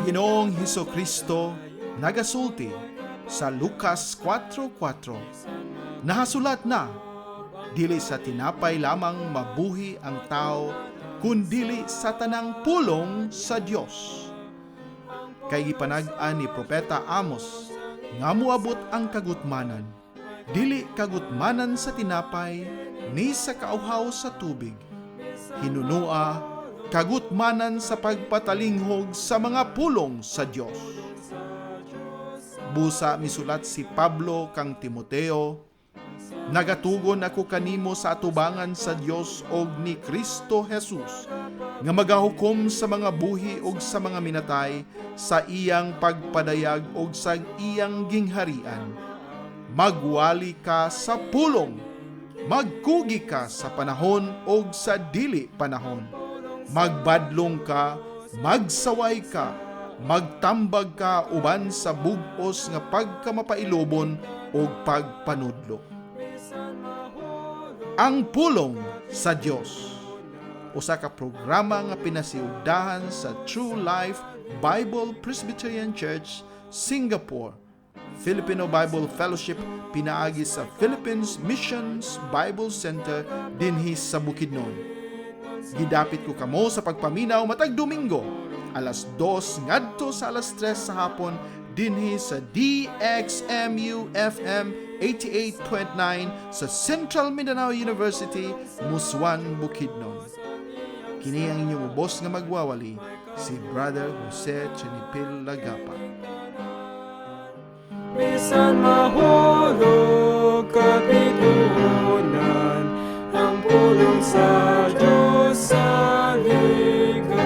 Ginoong Hesukristo nagasulti sa Lucas 4:4. Nahasulat na, dili sa tinapay lamang mabuhi ang tao, kundili sa tanang pulong sa Dios. Kay gipanag-an ni Propeta Amos, nga moabot ang kagutmanan, dili kagutmanan sa tinapay, ni sa kauhaw sa tubig. Hinunua, kagutmanan sa pagpatalinghog sa mga pulong sa Dios. Busa misulat si Pablo kang Timoteo, nagatugon ako kanimo sa atubangan sa Dios og ni Kristo Jesus, nga magahukom sa mga buhi og sa mga minatay sa iyang pagpadayag og sa iyang gingharian. Magwali ka sa pulong, magkugi ka sa panahon og sa dili panahon. Magbadlong ka, magsaway ka, magtambag ka uban sa bug-os nga pagkamapailobon o pagpanudlo. Ang pulong sa Dios, usa ka programa nga pinasiugdahan sa True Life Bible Presbyterian Church, Singapore, Filipino Bible Fellowship pinaagi sa Philippines Missions Bible Center dinhi sa Bukidnon. Gidapit ko kamo sa pagpaminaw matag Domingo, alas 2 ngadto sa alas 3 sa hapon dinhi sa DXMU FM 88.9 sa Central Mindanao University, Muswan, Bukidnon. Kini ang inyong ubos nga magwawali, si Brother Jose Chenipil Lagapa. Bisan mahulog kapitunan, ang pulong sa Diyos sa ligan.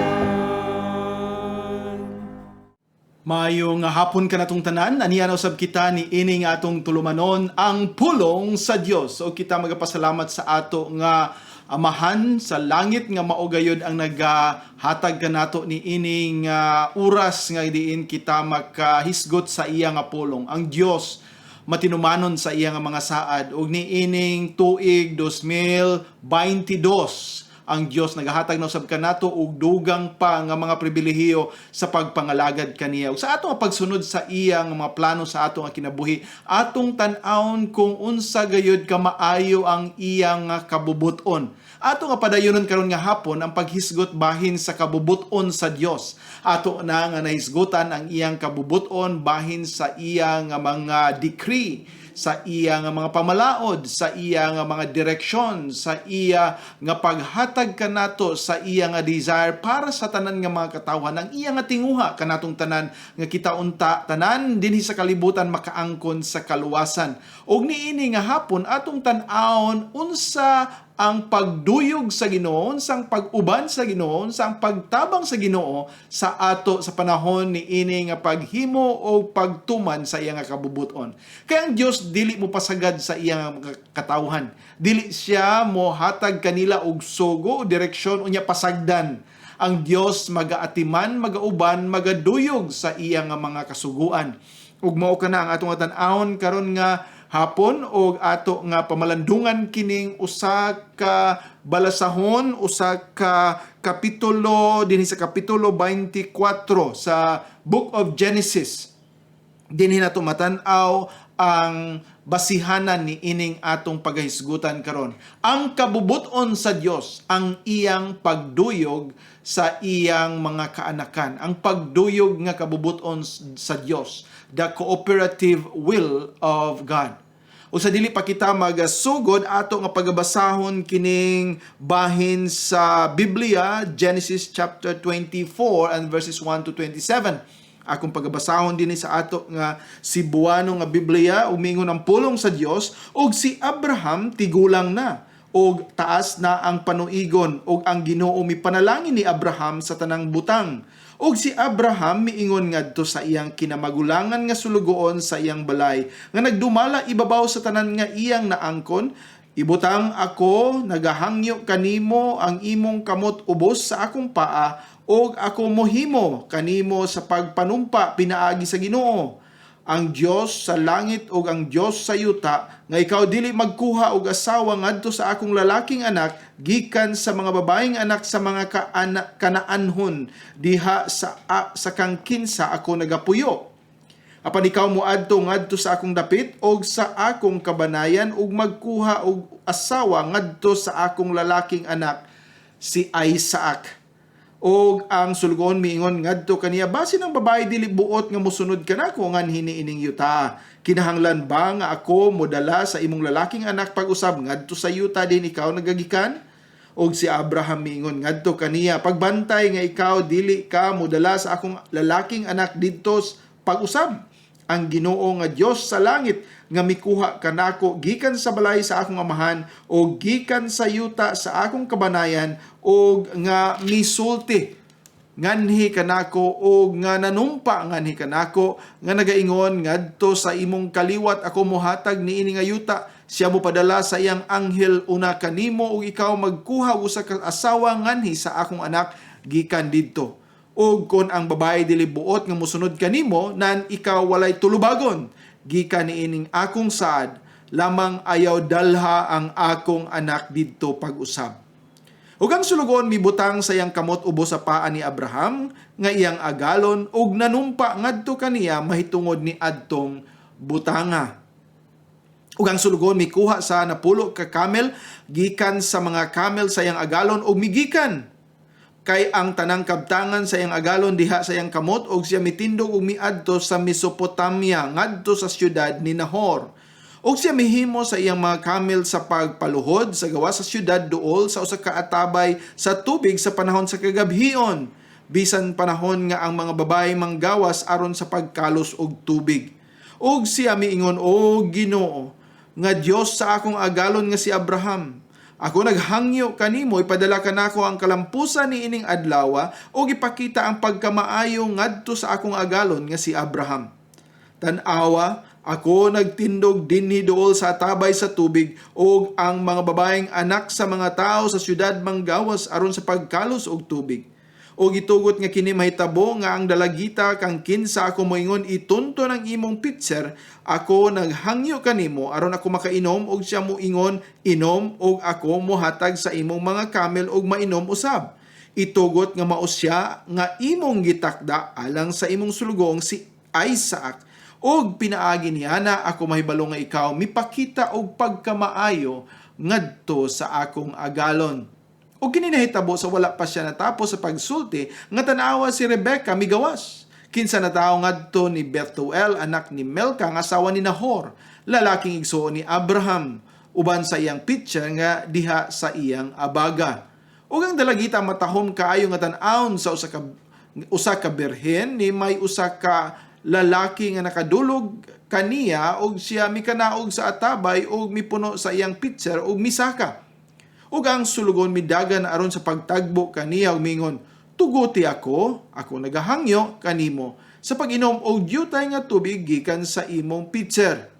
Maayong hapon ka natong tanan, aniya na usab kita ni ining atong tulumanon ang pulong sa Dios. O kita magapasalamat sa ato nga Amahan sa langit nga maugayod ang nagahatag kanato ni ining oras nga diin kita makahisgot sa iya nga pulong. Ang Dios matinumanon sa iya nga mga saad ug ni ining tuig 2022 ang Dios nagahatag na usab kanato og dugang pa nga mga pribilehiyo sa pagpangalagad kaniya. Ug sa ato nga pagsunod sa iya nga mga plano sa ato nga kinabuhi, atong tan-awon kung unsa gayud ka maayo ang iyang kabubuton. Ato nga padayonon karon nga hapon ang paghisgot bahin sa kabubuton sa Dios. Ato na nga nahisgutan ang iyang kabubuton bahin sa iyang mga decree, sa iya nga mga pamalaod, sa iya nga mga direksyon, sa iya nga paghatag kanato, sa iya nga desire para sa tanan nga mga katawhan, ang iya nga tinguha kanatong tanan nga kita unta tanan dinhi sa kalibutan makaangkon sa kaluwasan. Og niini nga hapon atong tan-awon unsa ang pagduyog sa Ginoo, sang pag-uban sa Ginoo, sang pagtabang sa Ginoo sa ato sa panahon ni ini nga paghimo o pagtuman sa iya nga kabubuton. Kaya ang Dios dili mo pasagad sa iya nga katawhan. Dili siya mo hatag kanila og sugo o direksyon unya pasagdan. Ang Dios magaatiman, magauban, magaduyog sa iya nga mga kasuguan. Ug mao kana ang atong tan-awon karon nga hapon og ato nga pamalandungan kining usa ka balasahon, usa ka kapitulo dinhi sa kapitulo 24 sa Book of Genesis. Dinhi nato matan-aw ang basihanan ni ining atong paghisgutan karon. Ang kabubuton sa Dios, ang iyang pagduyog sa iyang mga kaanakan, ang pagduyog nga kabubuton sa Dios, the cooperative will of God. O sa dili pa kita magasugod ato nga pagabasahon kining bahin sa Biblia, Genesis chapter 24 and verses 1 to 27. Akong pagabasahon din sa ato nga Cebuano nga Biblia, umingon ang pulong sa Dios, og si Abraham tigulang na, og taas na ang panuigon, og ang Ginoo mipanalangin ni Abraham sa tanang butang. Og si Abraham miingon ngadto sa iyang kinamagulangan nga sulugoon sa iyang balay, nga nagdumala ibabaw sa tanan nga iyang naangkon, ibutang ako, nagahangyo kanimo ang imong kamot ubos sa akong paa, og ako mohimo kanimo sa pagpanumpa pinaagi sa Ginoo. ang Dios sa langit ug ang Dios sa yuta nga ikaw dili magkuha og asawa ngadto sa akong lalaking anak gikan sa mga babaeng anak sa mga kanaanhon diha sa kang kinsa ako nagapuyo. Apan ikaw moadto ngadto sa akong dapit og sa akong kabanayan ug magkuha og asawa ngadto sa akong lalaking anak si Isaac. Og ang sulgon miingon ngadto kaniya, basi ng babae dili buot nga mosunod kanako nganhi niining yuta. Kinahanglan ba nga ako modala sa imong lalaking anak pag-usab ngadto sa yuta din ikaw nagagikan? Og si Abraham miingon ngadto kaniya, pagbantay nga ikaw dili ka modala sa akong lalaking anak didto pag-usab. Ang Ginoo nga Dios sa langit nga mikuha kanako gikan sa balay sa akong amahan o gikan sa yuta sa akong kabanayan o nga misulti nganhi kanako o nga nanumpa nganhi kanako nga nagaingon ngadto sa imong kaliwat ako mohatag niini nga yuta, siya mo padala sa iyang anghel una kanimo ug ikaw magkuha usa ka asawa nganhi sa akong anak gikan didto. O kon ang babae dili buot nga mosunod kanimo nan ikaw walay tulubagon gikan niining akong saad, lamang ayaw dalha ang akong anak didto pag-usab. Ug ang sulugon mibutang sa iyang kamot ubos sa paa ni Abraham nga iyang agalon ug nanumpa ngadto kaniya mahitungod ni adtong butanga. Ug ang sulugon mikuha sa napulo ka camel gikan sa mga camel sa iyang agalon ug migikan kay ang tanang kabtangan sa iyang agalon diha sa iyang kamot og siya mitindog ug miadto sa Mesopotamia ngadto sa siyudad ni Nahor. Og siya mihimo sa iyang mga kamel sa pagpaluhod sa gawa sa siyudad duol sa usa ka atabay sa tubig sa panahon sa kagabhion, bisan panahon nga ang mga babae manggawas aron sa pagkalos og tubig. Og siya miingon, o Ginoo nga Dios sa akong agalon nga si Abraham, ako naghangyo kanimo ipadala kanako ang kalampusan ni ining adlaw o ipakita ang pagkamaayo ngadto sa akong agalon nga si Abraham. Tan-awa, ako nagtindog dinhi duol sa tabay sa tubig og ang mga babaeng anak sa mga tao sa syudad manggawas aron sa pagkalos og tubig. O gitugot nga kini mahitabo nga ang dalagita kang kinsa ako moingon itunto ng imong pitser, ako naghangyo kanimo aron ako makainom og siya moingon inom og ako mohatag sa imong mga kamel og mainom usab. Itugot nga mao siya nga imong gitakda alang sa imong sulugong si Isaac. Og pinaagi niya na ako mahibalo nga ikaw mipakita og pagkamaayo ngadto sa akong agalon. O kini nahitabo sa wala pa siya natapos sa pagsulti nga tanawa si Rebecca migawas. Kinsa na tao ngadto ni Bethuel anak ni Milca nga asawa ni Nahor, lalaking igsuon ni Abraham, uban sa iyang pitcher nga diha sa iyang abaga. Ug ang dalagita matahom kaayo nga tan-awon sa usa ka birhen ni may usa ka lalaki nga nakadulog kaniya og siya mikanaog sa atabay og mipuno sa iyang pitcher og misaka. Ug ang sulugon midagan aron sa pagtagbo kaniya ug mingon, tuguti ako nagahangyo kanimo sa pag-inom og diyutay nga tubig gikan sa imong pitcher.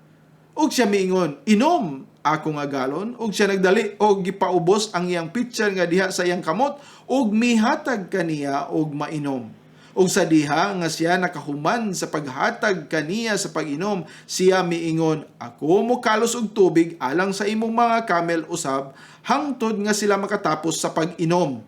Ug siya miingon, inom akong agalon, ug siya nagdali og gipaubos ang iyang pitcher nga diha sa iyang kamot ug mihatag kaniya og mainom. Ug sa diha nga siya nakahuman sa paghatag kaniya sa pag-inom, siya miingon, ako mo kalos og tubig alang sa imong mga kamel usab, hangtod nga sila makatapos sa pag-inom.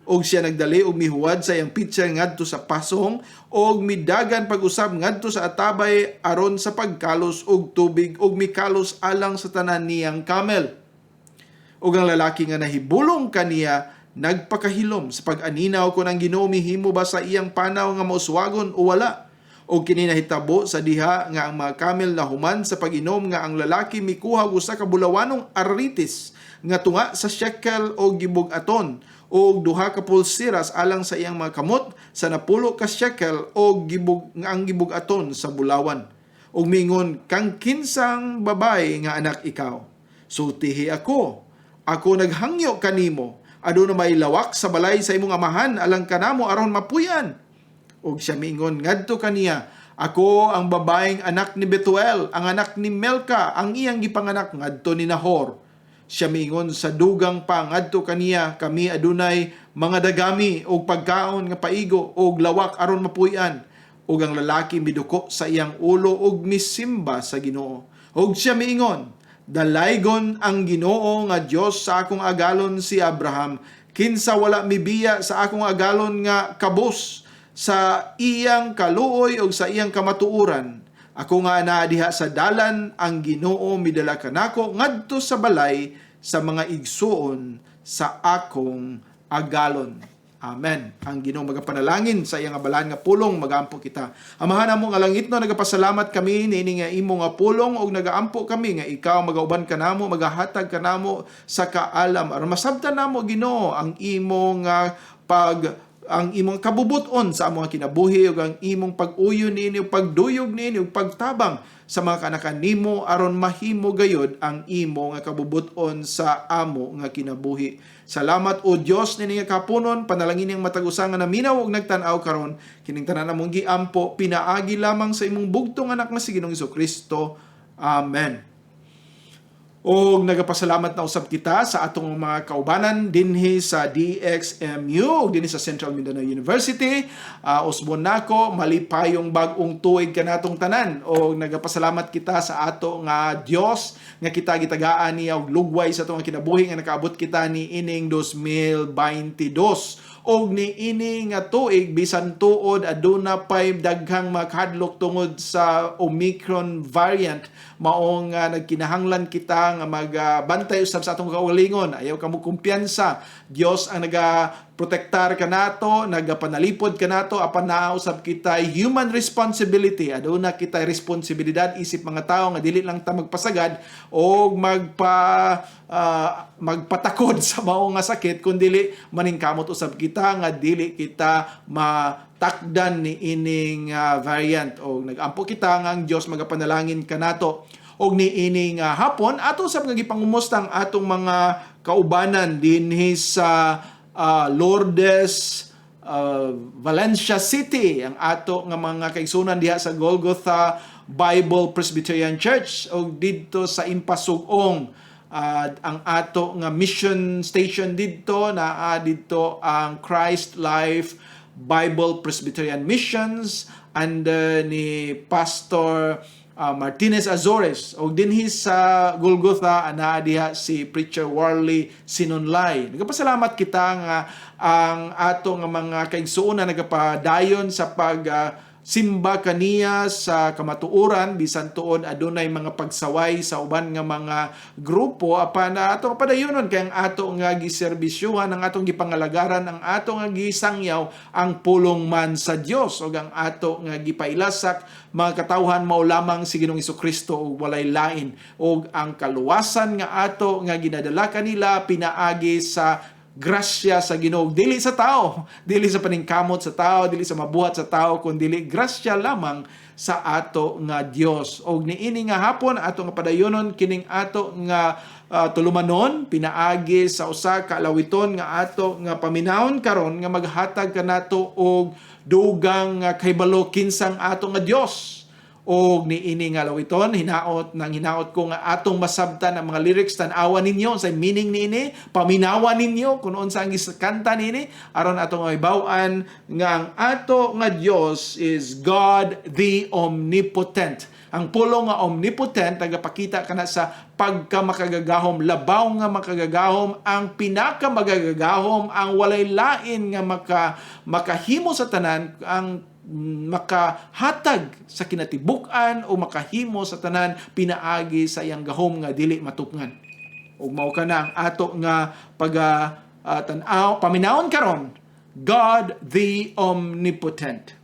Og siya nagdali og mihuwad sa iyang pitcher ngadto sa pasong og midagan pag-usab ngadto sa atabay aron sa pagkalos og tubig og mikalos alang sa tanan niyang kamel. Ug ang lalaki nga nahibulong kaniya nagpakahilom sa pag-aninaw kung ang Ginoo mihimo ba sa iyang panaw nga mauswagon o wala. O kini nahitabo sa diha nga ang mga kamel nahuman sa pag-inom nga ang lalaki mikuha usa ka bulawanong aritis nga tunga sa shekel o gibug-aton o duha ka pulsiras alang sa iyang mga kamot sa napulo ka shekel o ang gibug-aton sa bulawan. O mingon, kang kinsang babae nga anak ikaw. Sultihi ako naghangyo kanimo, aduna may lawak sa balay sa imong amahan alang kanamo aron mapuyan. Og siya mingon ngadto kaniya, ako ang babaeng anak ni Bethuel, ang anak ni Milca, ang iyang gipanganak ngadto ni Nahor. Siya mingon sa dugang pa ngadto kaniya, kami adunay mga dagami og pagkaon nga paigo og lawak aron mapuyan. ug ang lalaki miduko sa iyang ulo ug misimba sa Ginoo. Ug siya miingon, dalaygon ang Ginoo nga Dios sa akong agalon si Abraham, kinsa wala mibiya sa akong agalon nga kabus sa iyang kaluoy ug sa iyang kamatuoran. Ako nga naa diha sa dalan, ang Ginoo midala kanako ngadto sa balay sa mga igsuon sa akong agalon. Amen. Ang Ginoo magapanalangin sa iyang abalan nga pulong magampo kita. Amahan namo nga langit no, nagapasalamat kami niini nga imo nga pulong ug nagaampo kami nga ikaw magauban kanamo, magahatag kanamo sa kaalam aron masabtan namo Ginoo ang imo nga ang imong kabubuton sa among kinabuhi ug ang imong pag-uyo niini ug pagduyog niini ug pagtabang sa mga kanakan nimo aron mahimo gayud ang imo nga kabubuton sa amo nga kinabuhi. Salamat o Dios nini nga kapunon, panalangin ning matag-usa nga naminaw ug nagtan-aw karon kining tanan namong giampo pinaagi lamang sa imong bugtong anak nga si Ginoong Hesukristo. Amen. O nagapasalamat na usab kita sa atong mga kaubanan dinhi sa DXMU, dinhi sa Central Mindanao University. Usbon nako, malipayong bag-ong tuig kanatong tanan. O nagapasalamat kita sa ato nga Dios nga kita gitagaan niya og lugway sa atong kinabuhi nga nakaabot kita ni ining 2022. Og ni ini nga tuig bisan tuod aduna pay daghang makahadlok tungod sa Omicron variant, mao nga nagkinahanglan kita nga magbantay usab sa atong kaugalingon. Ayaw kamo kumpiyansa, Dios ang nagaprotektar kanato, nagapanalipod kanato, apan naa usab kita human responsibility. Aduna kita responsibilidad isip mga tao nga dili lang ta magpasagad o magpatakod sa mao nga sakit, kundi maningkamot usab kita nga dili kita matakdan ni ining variant. O nagampo kita nga ang Dios magapanalangin kanato og ni ining hapon ato usab nga gipangumusta ang atong mga kaubanan dinhi sa Lourdes, Valencia City, ang ato nga mga kaigsunan diha sa Golgotha Bible Presbyterian Church o didto sa Impasugong. Ang ato nga mission station didto didto ang Christ Life Bible Presbyterian Missions under ni Pastor Martinez Azores. O dinhi sa Golgotha ana diha si Preacher Warley Sinonlay. Nagapasalamat kita nga ang ato nga mga kaigsuonan nagapadayon sa simba kaniya sa kamatuoran bisan tuod adunay mga pagsaway sa uban nga mga grupo apan ato padayonon kay ang ato nga giserbisyuhan, ang atong gipangalagaran, ang ato nga gisangyaw ang pulong man sa Dios ug ang ato nga gipailasak mga katawhan mao lamang si Ginoong Hesukristo ug walay lain, ug ang kaluwasan nga ato nga ginadala kanila pinaagi sa grasya sa Ginoo, dili sa tao, dili sa paningkamot sa tao, dili sa mabuhat sa tao, kundi grasya lamang sa ato nga Dios. Og niini nga hapon ato nga padayonon kining ato nga tulumanon pinaagi sa usa ka alawiton nga ato nga paminawon karon nga maghatag kanato og dugang kahibalo kinsang ato nga Dios. Og niini nga lawiton hinaot ko nga atong masabtan ang mga lyrics, tan-awan ninyo sa meaning niini, paminawan ninyo kung unsa ang gisakanta niini aron atong mahibaw-an nga ang ato nga Dios is God the Omnipotent. Ang pulong nga omnipotent nagapakita kana sa pagkamakagagahom, labaw nga makagagahom, ang pinakamagagagahom, ang walay lain nga makahimo sa tanan, ang makahatag sa kinatibuk-an o makahimo sa tanan pinaagi sa iyang gahom nga dili matupngan. Ug mao kana ang ato nga tan-aw paminawon karon, God the Omnipotent.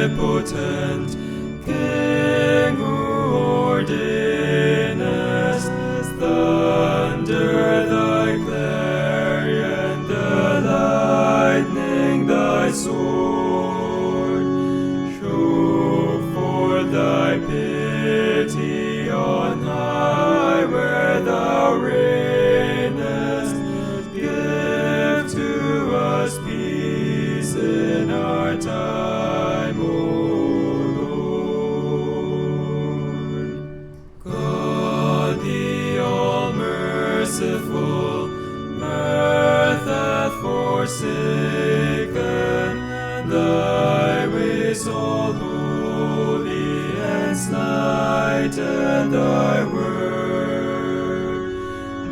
Omnipotent King who ordainest thunder thy clarion, the lightning thy sword. Show forth thy pity on high where thou reignest. Give to us peace forsaken, thy ways all holy, and slighted thy word.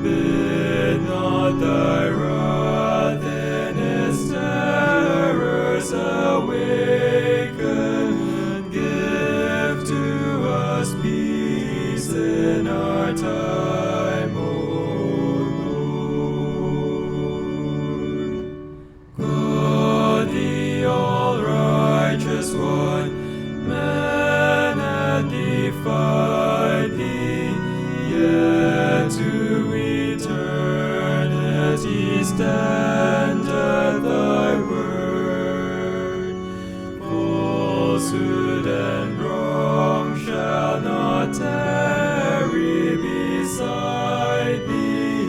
Bid not thy wrath in its terrors awaken. Give to us peace in our time, O Lord. God, the all-righteous one, man had defied thee, yet to eternity standeth thy word. Falsehood and wrong shall not tarry beside thee.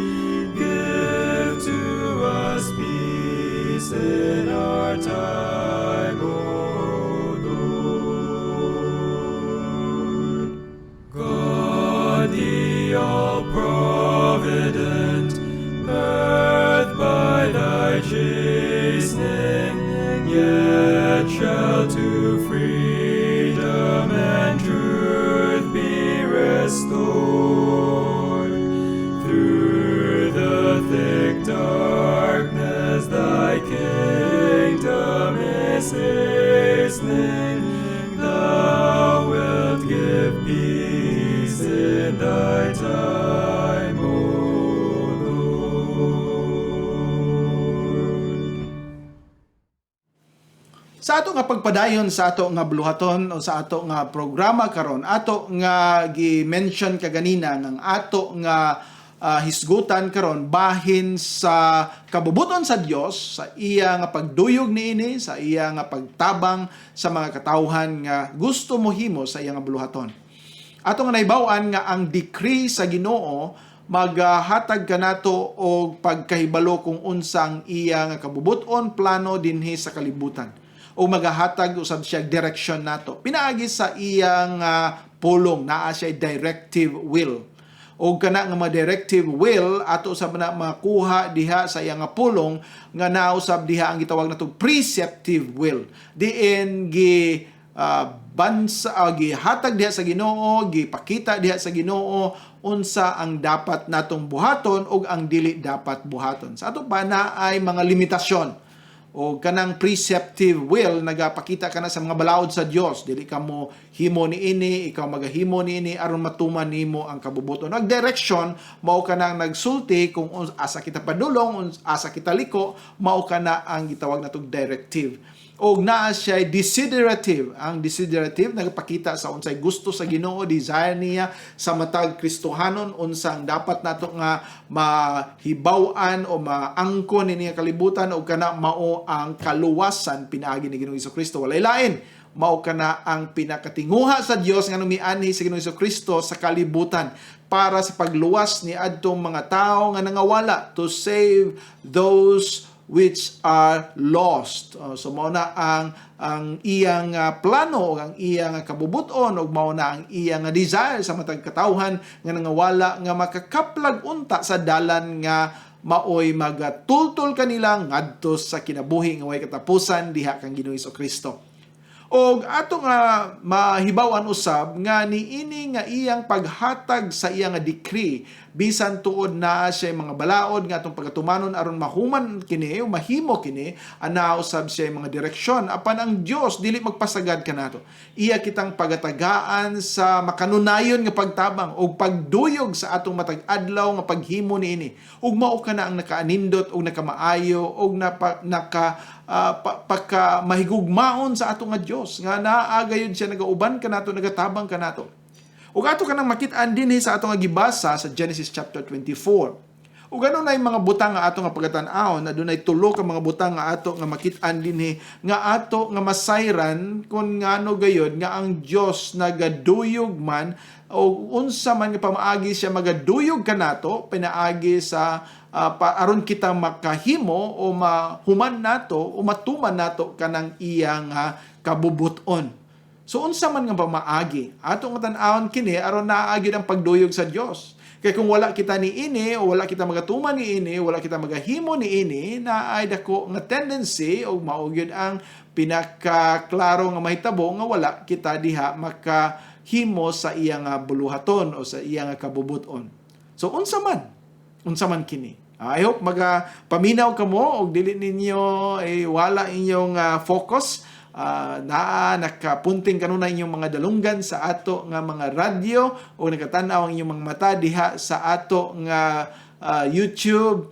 Give to us peace in our time, O Lord. God, the all-provident, birthed by thy chastening, yet shall to freedom and truth be restored. Through the thick darkness thy kingdom is hastening. Thou wilt give peace in thy time, O Lord. Sa ato nga pagpadayon sa ato nga buluhaton o sa ato nga programa karon, ato nga gi-mention kaganina ng ato nga hisgutan karon bahin sa kabubuton sa Dios, sa iya nga pagduyog niini, sa iya nga pagtabang sa mga katawhan nga gusto mohimo sa iya nga buluhaton. Ato nga naibaw-an nga ang decree sa Ginoo maghatag kanato og pagkahibalo kung unsang iya nga kabubuton plano dinhi sa kalibutan, o maghatag usab siya direksyon nato pinaagi sa iyang pulong. Naa siya directive will, o kana nga mga directive will ato usab na makuha diha sa iyang pulong nga nausab diha ang gitawag natong preceptive will. Diin gihatag diha sa Ginoo, gipakita diha sa Ginoo unsa ang dapat natong buhaton ug ang dili dapat buhaton. Sa ato pa na ay mga limitasyon, o kanang preceptive will nagapakita kana sa mga balaod sa Dios. Dili ka mo himo niini, ikaw magahimo niini aron matuman nimo ang kabubuton. Ang direction mao kanang nagsulti kung asa kita padulong, asa kita liko, mao kana ang gitawag natong directive. O naa siya desiderative. Ang desiderative nagapakita sa unsay gusto sa Ginoo, desire niya sa matag Kristohanon, unsang dapat nato nga mahibaw-an o maangkon ni kalibutan, o kana mao ang kaluwasan pinaagi ni Ginoong Jesucristo. Walay lain, mao kana ang pinakatinguha sa Dios nga numianhi sa Ginoong Jesucristo sa kalibutan para sa pagluwas ni adtong mga tawo nga nangawala, to save those which are lost. So mao na ang iyang plano o ang iyang kabubuton, o mao na ang iyang desire sa matag katawhan nga nangawala nga makakaplag unta sa dalan nga maoy magatultol kanila ngadto sa kinabuhi nga way katapusan diha kang Ginoong Jesucristo. Og ato nga mahibaw-an usab nga niini nga iyang paghatag sa iyang decree bisan tuod na siya mga balaod nga atong pagatumanon aron mahuman kini o mahimo kini, ana usab siya mga direksyon apan ang Dios dili magpasagad kanato. Iya kitang pagatagaan sa makanunayon nga pagtabang og pagduyog sa atong matag adlaw nga paghimo niini. Ug mao kana ang nakaanindot og nakamaayo og pagka mahigugmaon sa atong nga Dios nga naagayod siya nagauban kanato, nagatabang kanato. Ug ato kanang makit-an dinhi sa atong nga gibasa sa Genesis chapter 24. Ug ano na mga butang nga ato nga pagatan-aon, na dunay tulo ka mga butang nga ato nga makit-an dinhi nga ato nga masayran kun ngano gayod nga ang Dios nagaduyog man o unsa man nga pamaagi siya magaduyog kanato pinaagi sa aron kita makahimo o mahuman nato o matuman nato kanang iyang kabubuton. So unsa man nga pamaagi atong tan-awon kini aron naagi ang pagduyog sa Dios. Kaya kung wala kita ni ini, o wala kita magatuman ni ini, wala kita magahimo ni ini, na ay dako nga tendency, o maugyod ang pinakaklaro nga mahitabo, nga wala kita diha makahimo sa iyang buluhaton o sa iyang kabubuton. So, unsa man kini. I hope paminaw kamo og dili ninyo wala inyong focus nakapunting kanunay inyong mga dalunggan sa ato nga mga radyo o nakatanaw ang inyong mga mata diha sa ato nga YouTube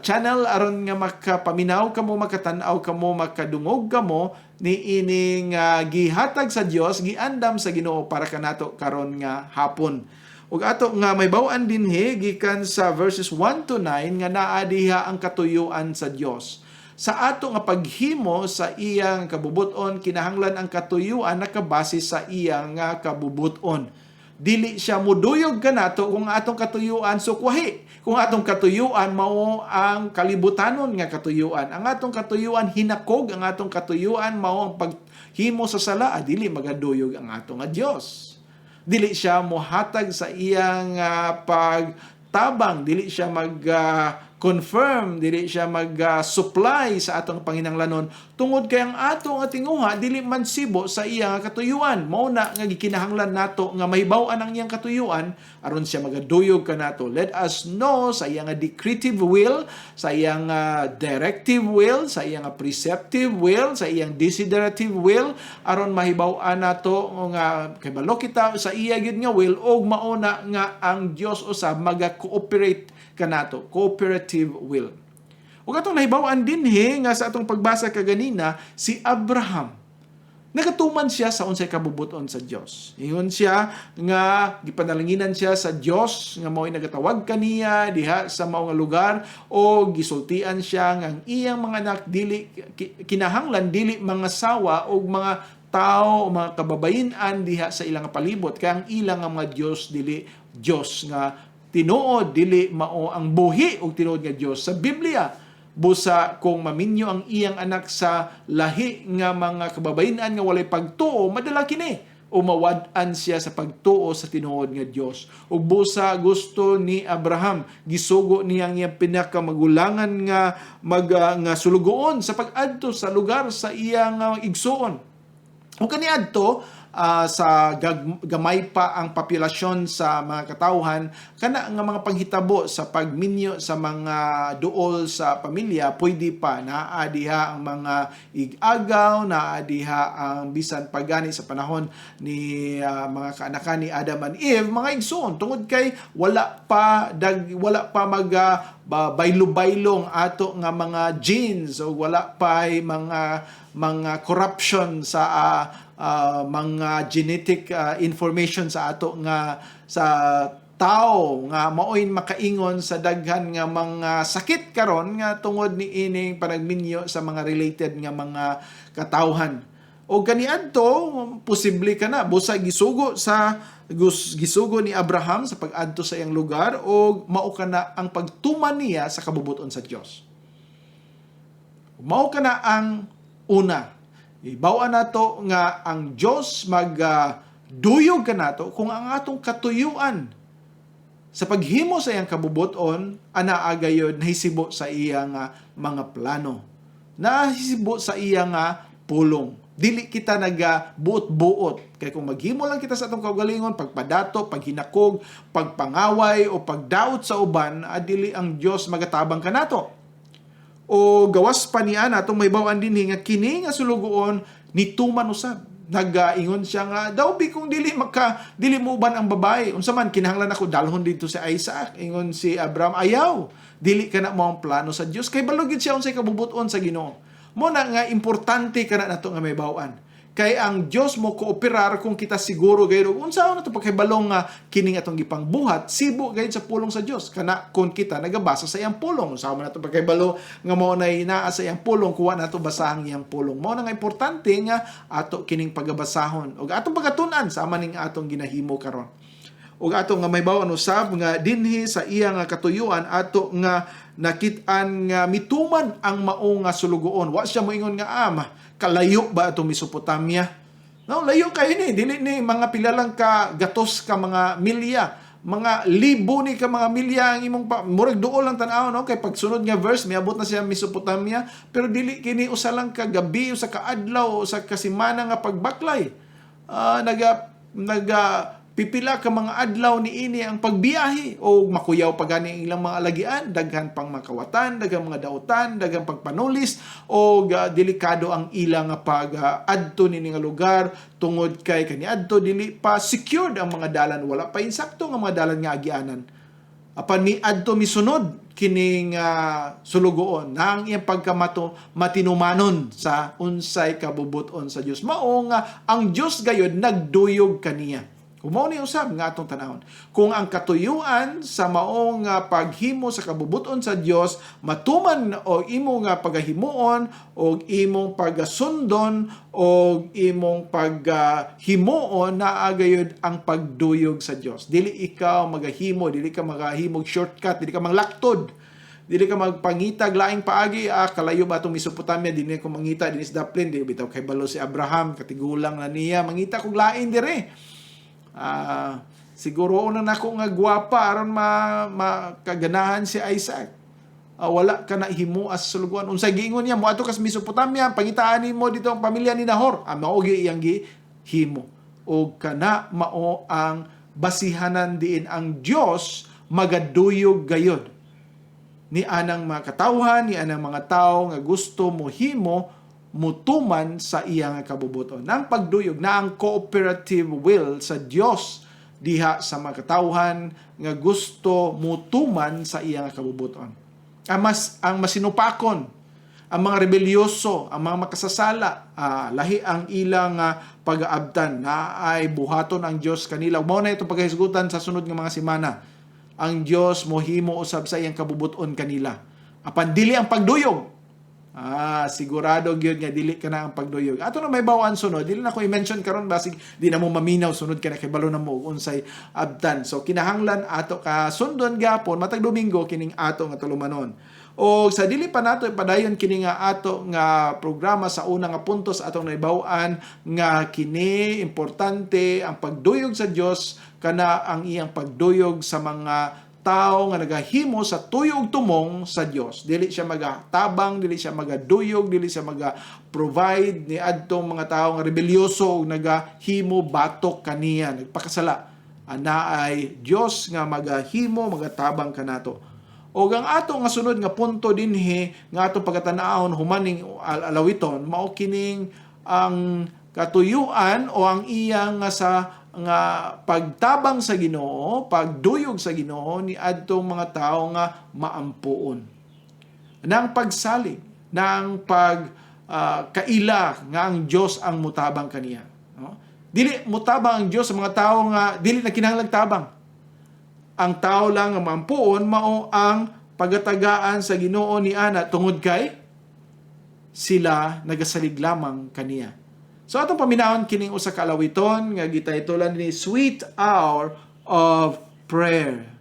channel aron nga makapaminaw kamo, makatanaw kamo, makadungog kamo ni ining gihatag sa Dios, giandam sa Ginoo para kanato karon nga hapon. Ug ato nga may baw-an dinhi gikan sa verses 1 to 9 nga naa diha ang katuyuan sa Dios. Sa ato nga paghimo sa iyang kabubuton, kinahanglan ang katuyuan nakabase sa iyang kabubuton. Dili siya muduyog kanato kung atong katuyuan sukwahi. Kung atong katuyuan mao ang kalibutanon nga katuyuan. Ang atong katuyuan hinakog, ang atong katuyuan mao ang paghimo sa sala, dili magaduyog ang atong nga Dios. Dili siya mohatag sa iyang pagtabang, dili siya mag-confirm, dili siya mag-supply sa atong panginahanglanon tungod kay ang atong tinguha dili man sibo sa iyang katuyuan. Mao na nga gikinahanglan nato nga mahibaw-an ang iyang katuyuan aron siya magaduyog kanato. Let us know sa iyang decretive will, sa iyang directive will, sa iyang preceptive will, sa iyang desiderative will aron mahibaw-an nato nga kibalo kita sa iya gyud nga will og mauna nga ang Dios usab maga-cooperate kanato, cooperative will. Ug atong nahibaw-an dinhi nga sa atong pagbasa kaganina si Abraham. Nagatuman siya sa unsay kabubuton sa Dios. Ingon siya nga gipanalanginan siya sa Dios nga mao'y nagatawag kaniya diha sa mao nga lugar o gisultian siya nga ang iyang mga anak dili kinahanglan dili mga sawa o mga tao o mga kababayin-an diha sa ilang palibot kay ang ilang mga Dios dili Dios nga tinuod, dili mao ang buhi og tinuod nga Dios sa Biblia. Busa kung maminyo ang iyang anak sa lahi nga mga kababayin-an nga walay pagtuo, madala kini o mawad-an siya sa pagtuo sa tinuod nga Dios. Ug busa gusto ni Abraham gisugo niya ang iyang pinakamagulangan nga nga sulugoon sa pag-adto sa lugar sa iyang igsuon. Ug kaniadto sa gamay pa ang populasyon sa mga katawhan, kana nga mga panghitabo sa pagminyo sa mga duol sa pamilya, pwede pa naa diha ang mga igagaw, naa diha ang bisan pagani sa panahon ni mga kaanakan ni Adam and Eve, mga igsoon tungod kay wala pa mag baylo-baylong ato nga mga genes o wala pa mga corruption sa mga genetic information sa ato nga sa tao nga maoy makaingon sa daghan nga mga sakit karon nga tungod ni ining panagminyo sa mga related nga mga katawhan. O kaniadto posible kana busa gisugo ni Abraham sa pag-adto sa iyang lugar o mao kana ang pagtuman niya sa kabubuton sa Dios. Mao kana ang una. Ibawa nato nga ang Dios magduyog kanato kung ang atong katuyuan sa paghimo sa iyang kabubuton anaagayod nahisibo sa iyang mga plano. Nahisibo sa iyang pulong. Dili kita nagabuot-buot. Kaya kung maghimo lang kita sa atong kaugalingon, pagpadato, paghinakog, pagpangaway o pagdaot sa uban, dili ang Dios magatabang kanato. O gawas pa niya natong may bawaan din nga kini nga sulugoon ni tuman usab. Nagaingon siya nga daw kung dili mo uban ang babae. Unsa man kinahanglan ako dalhon dito si Isaac. Ingon si Abraham, ayaw. Dili kana mo ang plano sa Dios. Kay balugid siya unsay kabubuton sa Ginoo. Mo na nga importante kana nato nga may bawaan. Kay ang Dios mo kooperar kung kita siguro gayud unsa na to paghibalong nga kining atong gipangbuhat sibo gayud sa pulong sa Dios kana kung kita nagabasa sa iyang pulong unsa man nato paghibalo nga mao nay naa sa iyang pulong kuha nato basahang iyang pulong mao na nga importante nga ato kining pagabasahon ug atong pagatun-an sa maning atong ginahimo karon ug ato nga may bawon usab nga dinhi sa iyang katuyuan ato nga nakit-an nga mituman ang mao nga sulugoon wa siya moingon nga kalayo ba itong Mesopotamia? No, layo kayo ni. Dili ni mga pilalang ka gatos ka mga milya mga libo ni ka mga milya ang imong murag duol lang tan-aw no kay pagsunod nga verse miabot na siya Mesopotamia pero dili kini usa lang ka gabi usa ka adlaw usa ka semana nga pagbaklay. Pipila ka mga adlaw ni ini ang pagbiyahe o makuyaw pa gani ang ilang mga alagian, daghan pang makawatan, daghan mga dautan, daghan pagpanulis o delikado ang ilang pag-adto nini nga lugar tungod kay kaniadto dili pa secured ang mga dalan, wala pa insakto nga mga dalan nga agianan. Apan ni adto misunod kining sulugoon na ang iyang pagkamato matinumanon sa unsay kabubuton sa Dios. Mao nga ang Dios gayud nagduyog kaniya. Kung mao ni usab nga atong tanawon, kung ang katuyuan sa maong paghimo sa kabubuton sa Dios matuman o imong pagahimuon o imong pagasundon o imong paghimuon na agayod ang pagduyog sa Dios. Dili ikaw magahimo, dili ka magahimog shortcut, dili ka manglaktod. Dili ka magpangitag laing paagi kalayo ba itong Mesopotamia, dili ko mangita dinis Daplin, dili bitaw kay balo si Abraham, katigulang na niya mangita kog lain dire. Siguro una nako nga gwapa aron makaganahan si Isaac. Wala ka na himuas sa luguan. Unsay giingon niya mo ato kas Mesopotamia, pangitaan mo dito ang pamilya ni Nahor. Mao gi iyang gihimo. O kana mao ang basihanan diin ang Dios magaduyog gayod ni anang mga katawhan, ni anang mga tao nga gusto mo himo mutuman sa iyang kabubuton. Nang pagduyog na ang cooperative will sa Dios diha sa mga katawhan nga gusto mutuman sa iyang kabubuton. Ang masinupakon, ang mga rebelyoso, ang mga makasasala, lahi ang ilang pag-aabtan na ay buhaton ang Dios kanila. Mao na itong paghisgutan sa sunod nga mga semana. Ang Dios mohimo usab sa iyang kabubuton kanila. Apan dili ang pagduyog. Sigurado gyud nga dili ka na ang pagduyog. Ato na may bawaan sunod, dili na ko i-mention karon basig di na mo maminaw sunod ka na kay balo na mo unsay abtan. So kinahanglan ato ka sundon gyapon matag Domingo kining ato nga tulumanon. O sa dili pa nato ipadayon kini nga ato nga programa sa una nga puntos atong naibawaan nga kini importante ang pagduyog sa Dios kana ang iyang pagduyog sa mga tao nga nagahimo sa tuyog tumong sa Dios. Dili siya magatabang, dili siya magaduyog, dili siya maga-provide ni adtong mga tao nga rebelyoso ug nagahimo batok kaniya, nagpakasala. Ana ay Dios nga magahimo, magatabang kanato. O ang ato nga sunod nga punto dinhi nga ato pagkatanaon humaning alawiton mao kining ang katuyuan o ang iyang nga pagtabang sa Ginoo, pagduyog sa Ginoo ni adtong mga tao nga maampuon. Nang pagsalig, nang kaila nga ang Dios ang mutabang kaniya. No? Dili mutabang ang Dios sa mga tao nga dili na kinahanglan tabang. Ang tao lang nga maampuon mao ang pagatagaan sa Ginoo ni ana tungod kay sila nagasalig lamang kaniya. So atong paminahon kining usa ka alawiton nga gitaytolan ni Sweet Hour of Prayer.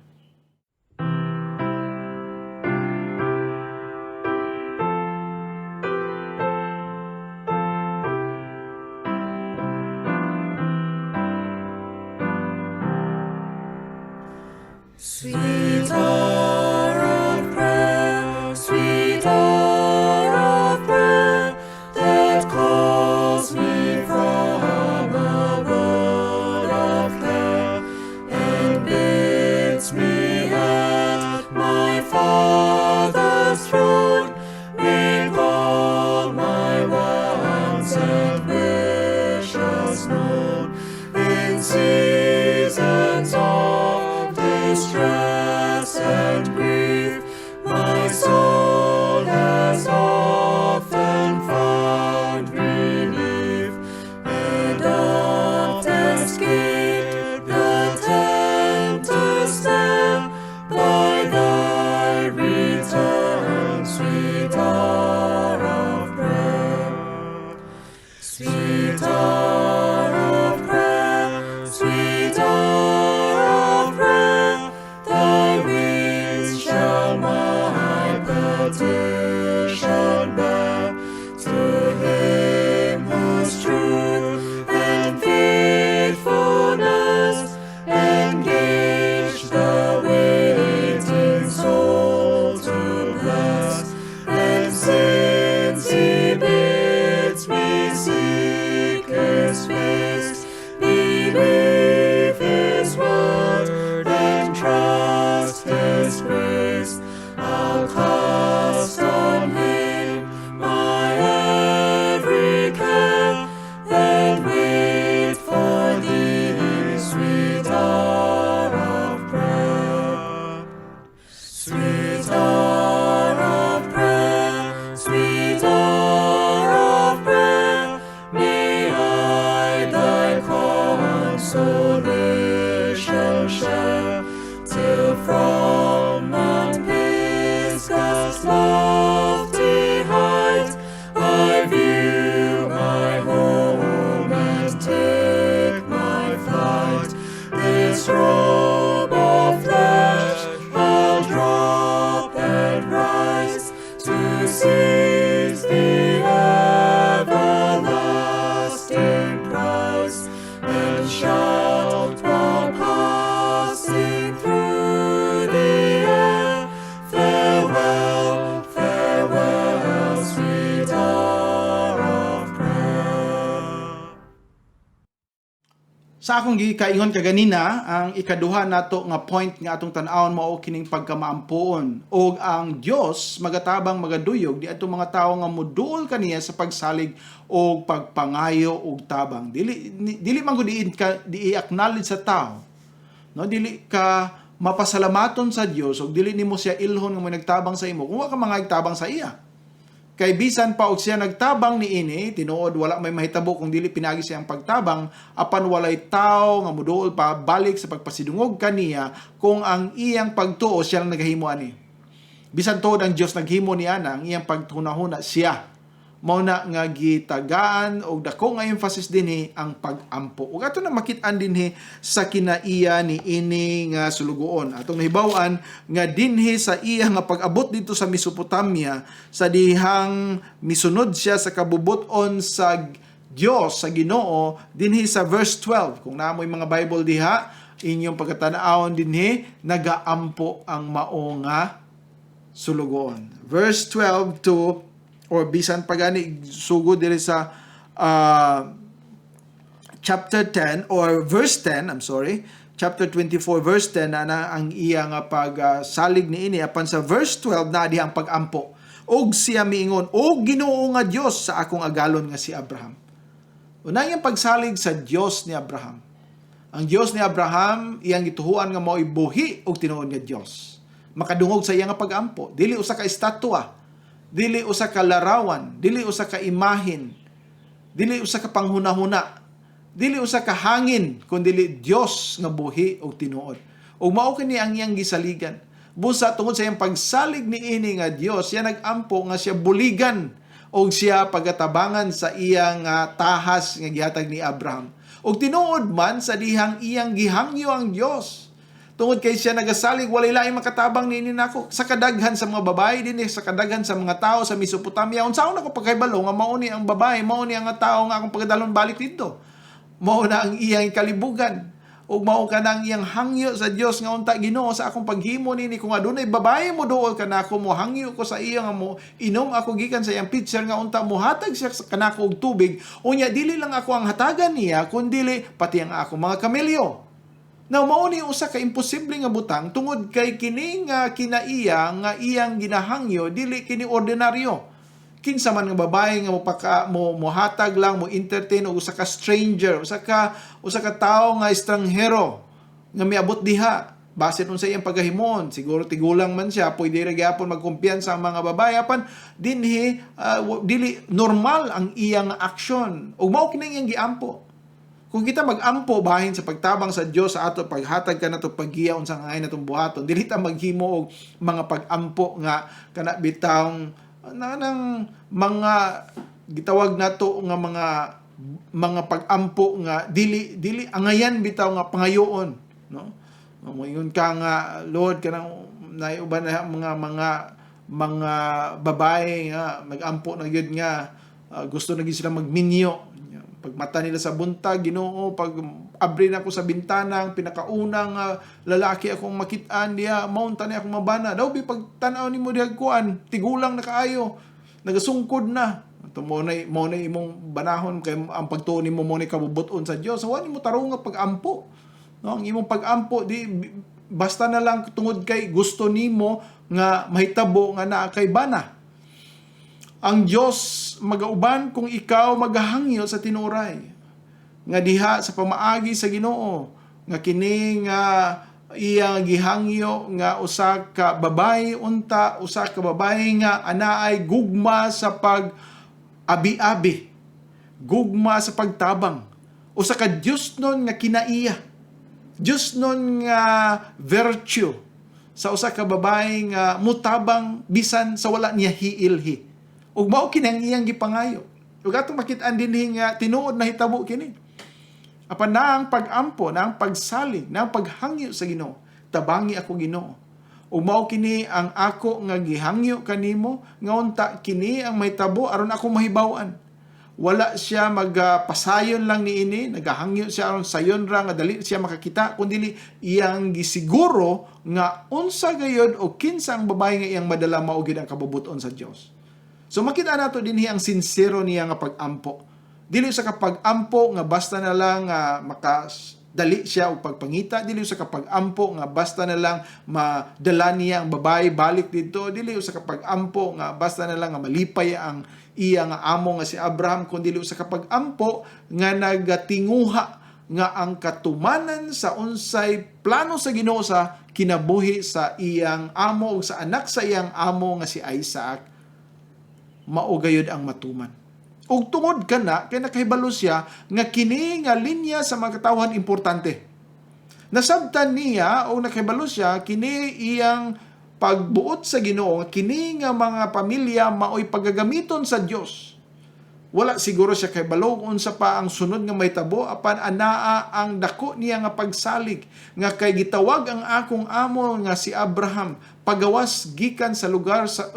Sweet hour of prayer, sweet hour of prayer, that calls me from a world of care, and bids me at my Father's throne, make all my wants and wishes known, in seasons of distress and grief, my soul has often found relief, and oft escaped the tempter's snare by thy return, sweet hour of prayer. Sweet hour of prayer, sweet hour of prayer, thy wings shall my petition bear to him whose truth and faithfulness engage Sa akong gikaingon kaganina, ang ikaduha nato nga point nga atong tan-awon mao kining pagkamaampoon og ang Dios magatabang magaduyog di atong mga tawo nga moduol kaniya sa pagsalig og pagpangayo og tabang. Dili man gud i-acknowledge sa tao. No, dili ka mapasalamaton sa Dios ug dili nimo siya ilhon nga may nagtabang sa imo kung wa ka mangagtabang sa iya. Kay bisan pa og siya nagtabang niini, tinuod wala may mahitabo kung dili pinagi siyang pagtabang, apan walay tao nga moduol pa balik sa pagpasidungog kaniya kung ang iyang pagtuo siya lang naghimo ani. Bisan tuod ang Dios naghimo niya ang iyang pagtunahuna siya. Mao na nga gitagaan og dako nga emphasis dinhi ang pag-ampo. Ug ato na makit-an dinhi sa kinaiya ni ini nga sulugoon. Atong nahibaw-an nga dinhi sa iya nga pag-abot dito sa Mesopotamia sa dihang misunod siya sa kabubuton sa Dios sa Ginoo dinhi sa verse 12. Kung naamoy mga Bible diha, inyong pagkatanaon dinhi nagaampo ang mao nga sulugoon. Verse 12 to or bisan pagani sugod diri sa chapter 10 or verse 10, chapter 24 verse 10 na ang iya nga pagsalig niini apan sa verse 12 na diha ang pag-ampo. Og siya miingon, "O Ginoo nga Dios sa akong agalon nga si Abraham." Una yung pagsalig sa Dios ni Abraham. Ang Dios ni Abraham iyang gituhuan nga mao ibuhi og tinuod nga Dios. Makadungog sa iya nga pag-ampo, dili usa ka estatwa, dili usa ka larawan, dili usa ka imahin, dili usa ka panghunahuna, dili usa ka hangin, kundi Dios nga buhi og tinuod. Ug mao kini ang iyang gisaligan. Busa tungod sa iyang pagsalig niini nga Dios, siya nagampo nga siya buligan og siya pagatabangan sa iyang tahas nga gihatag ni Abraham. Ug tinuod man sa dihang iyang gihangyo ang Dios. Tungod kay siya nagasalig, walay laing makatabang niini nako. Sa kadaghan sa mga babae dinhi, sa kadaghan sa mga tao sa Mesopotamia, unsaon ako pagkahibalo nga mao ni ang babae, mao ni ang tao nga akong pagdalon balik dito. Mao na ang iyang kalibugan. Ug mao ka nang iyang hangyo sa Dios nga unta Ginoo sa akong paghimo nini kung adunay babae mo duol kanako mo hangyo ko sa iya nga mo inom ako gikan sa iyang pitcher nga unta mo hatag siya kanako og tubig. Unya dili lang ako ang hatagan niya kundi pati ang ako mga kamelyo. Now, mao ni usa ka imposible nga butang tungod kay kini nga kinaiya nga iyang ginahangyo dili kini ordinaryo. Kinsa man nga babae nga mo hatag lang mo entertain og usa ka stranger, usa ka tawo nga estranghero nga miabot diha. Base nun sa iyang paghahimon, siguro tigulang man siya, pwede ra gyapon magkumpiyansa ang mga babae apan dinhi dili normal ang iyang aksyon. Ug mao kini iyang giampo. Kung kita mag-ampo bahin sa pagtabang sa Dios sa ato paghatag ka nato paggiyaon sa ngayon natong buhaton, dili ta maghimo og mga pag-ampo nga kana bitawng nang mga gitawag nato nga mga pag-ampo nga dili angayan bitaw nga pangayoon, no? Moingon ka nga Lord kanang naiuban na mga babae nga mag-ampo na gyud nga gusto na gyud sila magminyo. Pag mata nila sa buntag, Ginoo, pag abri na ako sa bintana, ang pinakaunang lalaki akong makitaan diya, maunta niya akong mabana. Daw, pag tanaw ni mo diya kuan, tigulang na kaayo, nagasungkod na. Ito mo na imong banahon, kay ang pagtuon mo mo na kabubuton sa Diyos. So, mo tarong nga pag-ampo. No? Ang imong pag-ampo, basta na lang tungod kay gusto nimo nga mahitabo nga naa kay bana. Ang Diyos magauban kung ikaw magahangyo sa tinuray. Nga diha sa pamaagi sa Ginoo. Nga kini nga iya gihangyo nga usa ka babae unta, usa ka babae nga anaay gugma sa pag-abi-abi. Gugma sa pagtabang. Usa ka Dios nun nga kinaiya. Dios nun nga virtue. Sa usa ka babae nga mutabang bisan sa wala niya hiilhi. Ug mao kini ang iyang gipangayo. Ug atong makit-an dinhi nga tinuod na hitabo kini. Apan na ang pag-ampo, na ang pagsalig, na ang paghangyo sa Ginoo. Tabangi ako Ginoo. Ug mao kini ang ako nga gihangyo kanimo nga unta kini ang mahitabo aron ako mahibaw-an. Wala siya magpasayon lang niini, nagahangyo siya aron sayon ra nga dali siya makakita kundi iyang gisiguro nga unsa gayud o kinsa ang babae nga iyang madala mao gid ang kabubuton sa Dios. So makita nato dinhi ang sincero niya nga pag-ampo Dili usa ka pag-ampo nga basta na lang makadali siya og pagpangita, dili usa ka pag-ampo nga basta na lang madala niya ang babae balik dito, dili usa ka pag-ampo nga basta na lang nga malipay ang iya nga amo nga si Abraham, kundi dili usa ka pag-ampo nga nagatinguha nga ang katumanan sa unsay plano sa Ginoo sa kinabuhi sa iyang amo o sa anak sa iyang amo nga si Isaac mao gayud ang matuman. Ug tungod kana kay nakahibalo siya nga kini nga linya sa mga katawhan importante. Nasabtan niya o nakahibalo siya kini iyang pagbuot sa Ginoo, kini nga mga pamilya maoy pagagamiton sa Dios. Wala siguro siya kay balog unsa pa ang sunod nga mahitabo apan anaa ang dako niya nga pagsalig nga kay gitawag ang akong amo nga si Abraham pagawas gikan sa lugar sa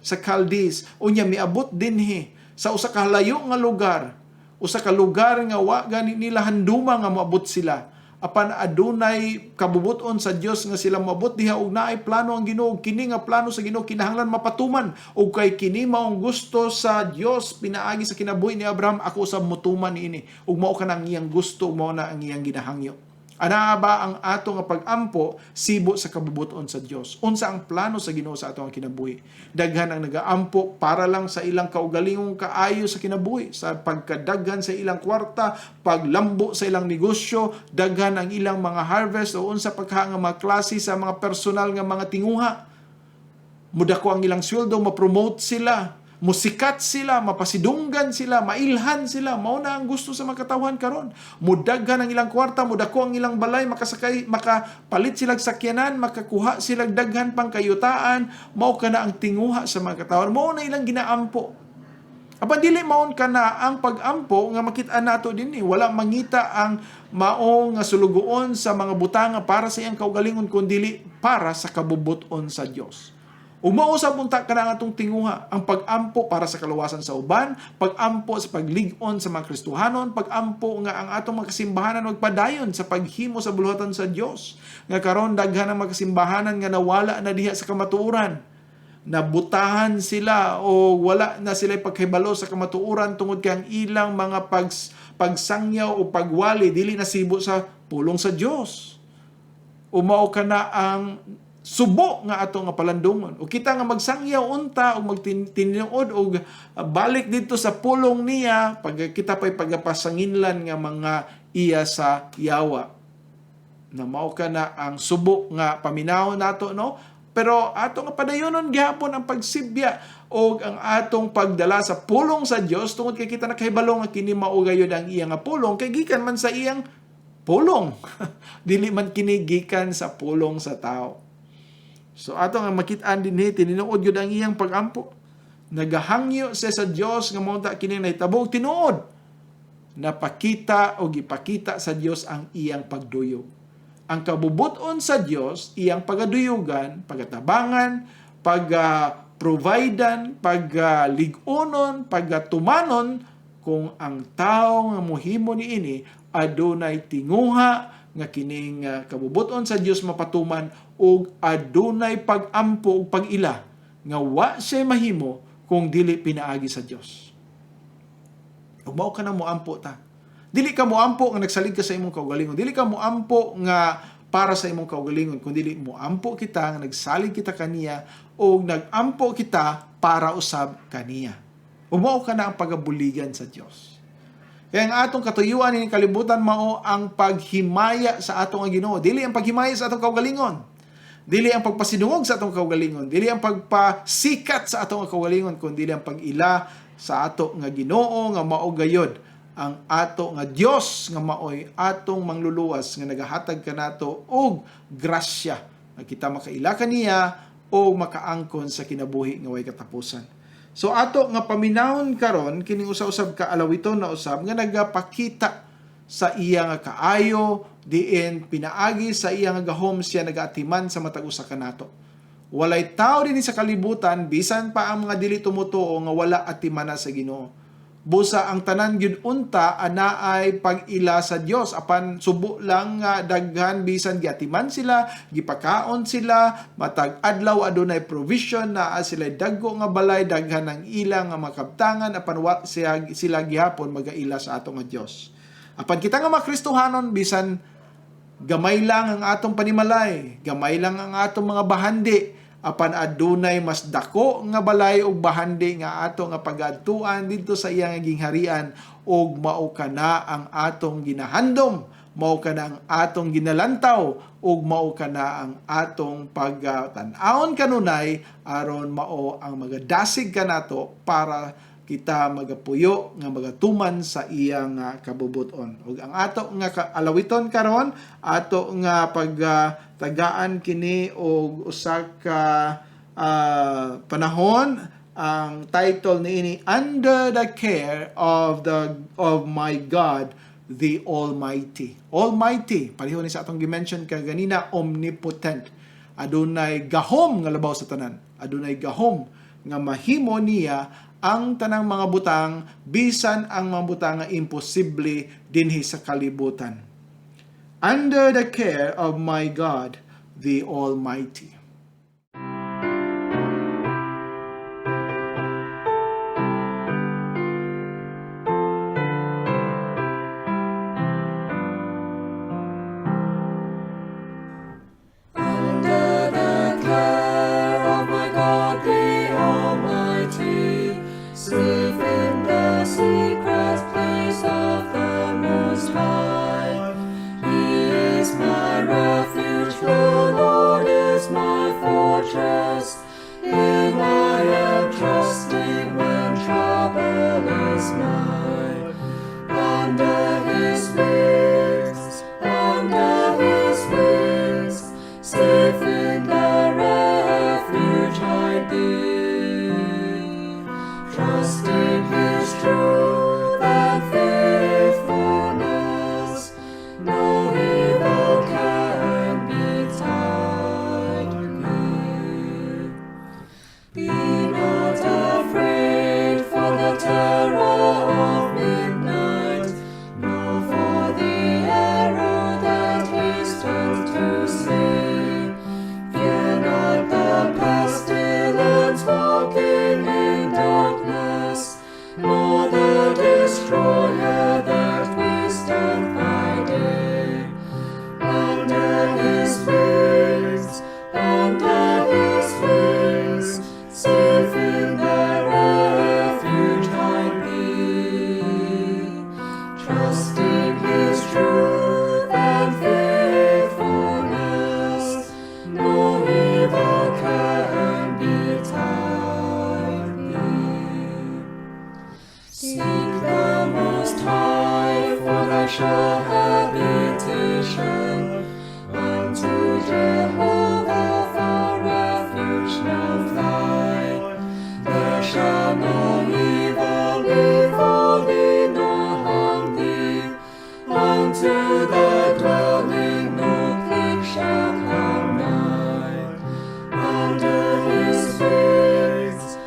sa Chaldees unya miabot dinhi sa usa ka layo nga lugar, usa ka lugar nga wa gani nila handuma nga moabot sila. Apan adunay kabubuton sa Dios nga sila moabot diha ug naay plano ang Ginoo. Kini nga plano sa Ginoo kinahanglan mapatuman ug kay kini maong gusto sa Dios pinaagi sa kinabuhi ni Abraham, ako usab motuman niini. Ug mao kana ang iyang gusto, mao na ang iyang ginahangyo. Ana ba ang ato nga pag-ampo sibo sa kabubuton sa Dios? Unsa ang plano sa Ginoo sa ato nga kinabuhi? Daghan ang nagaampo para lang sa ilang kaugalingong kaayo sa kinabuhi, sa pagkadaghan sa ilang kwarta, paglambo sa ilang negosyo, daghan ang ilang mga harvest o unsa pagka nga mga klase sa mga personal nga mga tinguha. Mudako ang ilang sweldo, ma-promote sila, musikat sila, mapasidunggan sila, mailhan sila. Mao na ang gusto sa mga katawhan karon. Mudaghan ang ilang kwarta, mudako ang ilang balay, makapalit silang sakyanan, makakuha silang daghan pang kayutaan. Mao kana ang tinguha sa mga katawhan. Mao na ilang ginaampo. Apan dili maon kana ang pag-ampo nga makit-an nato dinhi. Wala mangita ang mao nga sulugoon sa mga butanga para sa iyang kaugalingon kundi para sa kabubuton sa Dios. Umausap punta ka na atong tinguha ang pag-ampo para sa kaluwasan sa uban, pag-ampo sa paglig-on sa mga Kristohanon, pag-ampo nga ang atong mga kasimbahanan magpadayon sa paghimo sa buluhatan sa Dios. Nga karon daghan ang mga kasimbahanan nga nawala na diha sa kamatuoran. Nabutahan sila o wala na sila pagkahibalo sa kamatuoran tungod kay ang ilang mga pagsangyaw o pagwali dili nasibo sa pulong sa Dios. Umao ka na ang subo nga ato nga palandungon. O kita nga magsangyaw unta o magtinuod o balik dito sa pulong niya pag kita pa'y pagapasanginlan nga mga iya sa yawa. Na mao ka na ang subo nga paminaw nato, no? Pero ato nga padayonon gihapon ang pagsibya o ang atong pagdala sa pulong sa Dios tungod kay kita nakahibalo nga kini mao gayud ang iya nga pulong kay gikan man sa iyang pulong. Dili man kini gikan sa pulong sa tao. So ato nga makit-an dinhi tinuod gyud ang iyang pag-ampo. Nagahangyo siya sa Dios nga mao ta kini nahitabo tinuod. Napakita o gipakita sa Dios ang iyang pagduyog. Ang kabubuton sa Dios iyang pagaduyugan, pagatabangan, pag-providean, pag-ligunon, pagatumanon kung ang tao nga mohimo niini adunay tinguha nga kining kabubuton sa Dios mapatuman ug adunay pag-ampo ug pag-ila nga wa siya mahimo kung dili pinaagi sa Dios. Ug mao ka na moampo ta. Dili ka moampo nga nagsalig ka sa imong kaugalingon. Dili ka moampo nga para sa imong kaugalingon, kundi dili moampo kita nga nagsalig kita kaniya o nagampo kita para usab kaniya. Ug mao ka na ang pagabuligan sa Dios. Kaya ang atong katuyuan ni kalibutan mao ang paghimaya sa atong Ginoo. Dili ang paghimaya sa atong kaugalingon. Dili ang pagpasidungog sa atong kaugalingon. Dili ang pagpasikat sa atong kaugalingon, kundi dili ang pag-ila sa ato nga Ginoo nga mao gayod ang ato nga Dios nga maoy atong mangluluwas nga nagahatag kanato og grasya nga kita makaila kaniya o makaangkon sa kinabuhi nga way katapusan. So ato nga paminahon karon kining usa-usab ka alawiton na usab nga nagapakita sa iya nga kaayo diin pinaagi sa iya nga gahom siya nagaatiman sa matag usa kanato. Walay tao dinhi sa kalibutan bisan pa ang mga dili tumutuo nga wala atimana sa Ginoo. Busa ang tanan gyud unta ana ay pag-ila sa Dios, apan subo lang nga daghan bisan giatiman sila, gipakaon sila, matag adlaw adunay provision, naa sila dagko nga balay, daghan ang ila nga makabtangan, apan wa sila gihapon magaila sa ato nga Dios. Apan kita nga mga Kristohanon, bisan gamay lang ang atong panimalay, gamay lang ang atong mga bahandi, apan adunay mas dako nga balay ug bahandi nga ato nga pag-adtuan dito sa iyang gingharian, ug mao kana ang atong ginahandom, mao kana ang atong ginalantaw, ug mao kana ang atong pagtan-awon kanunay aron mao ang magadasig kanato para kita magapuyo nga magatuman sa iyang kabubuton. Ug ang ato nga alawiton karon, ato nga pagtagaan kini og usa ka panahon. Ang title niini, Under the Care of my God the Almighty. Almighty, pareho ni sa atong gimension kaganina, omnipotent. Adunay gahom nga labaw sa tanan. Adunay gahom nga mahimo niya ang tanang mga butang, bisan ang mga butang nga imposible dinhi sa kalibutan. Under the care of my God, the Almighty. Under the care of my God the Almighty, safe in the secret place of the Most High. He is my refuge, the Lord is my fortress. Him I am trusting when trouble is nigh. Under His wings, safe in the refuge hide thee. Trusting His truth and faithfulness, no evil can betide thee. Be not afraid for the terror of midnight, nor for the arrow that hastens to slay. Fear not the pestilence walking in darkness, nor the destroyer that wasteth by day. Under His wings, safe in the refuge hide thee. Trusting His truth and faithfulness, no evil can betide thee. Seek the Most High for thy sure habitation, unto Jehovah for refuge now fly. There shall no evil befall thee nor harm thee, unto the dwelling no plague shall come nigh. Under His wings,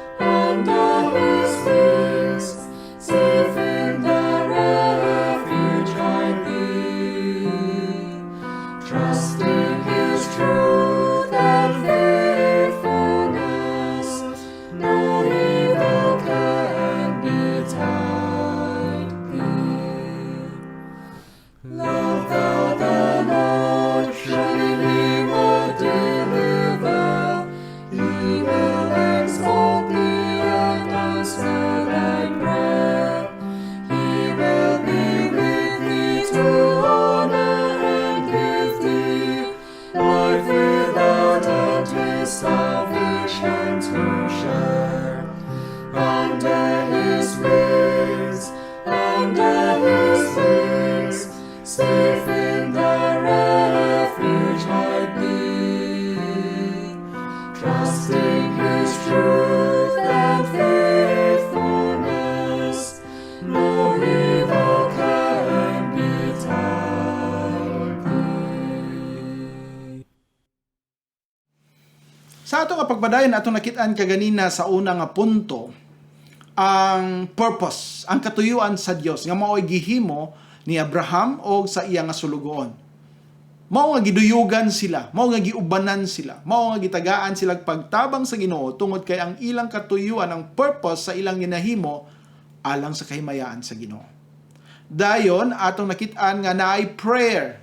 safe in the refuge hide thee. Trusting His truth and faithfulness, no evil can betide thee. Love thou the Lord, surely He will deliver. He will exalt thee and answer thy prayer. He will be with thee to honor and give thee life without end, His salvation to share. Under His wings, safe in the refuge hide thee. Trusting His truth and faithfulness, no evil can betide thee. Sa ato nga pagbadayon, atong nakitaan kaganina sa unang nga punto, ang purpose, ang katuyuan sa Dios nga mao'y gihimo ni Abraham o sa iya nga sulugoon. Mao nga giduyugan sila, mao nga giubanan sila, mao nga gitagaan sila pagtabang sa Ginoo tungod kay ang ilang katuyuan, ang purpose sa ilang ginahimo alang sa kahimayaan sa Ginoo. Dayon atong nakit-an nga naay prayer,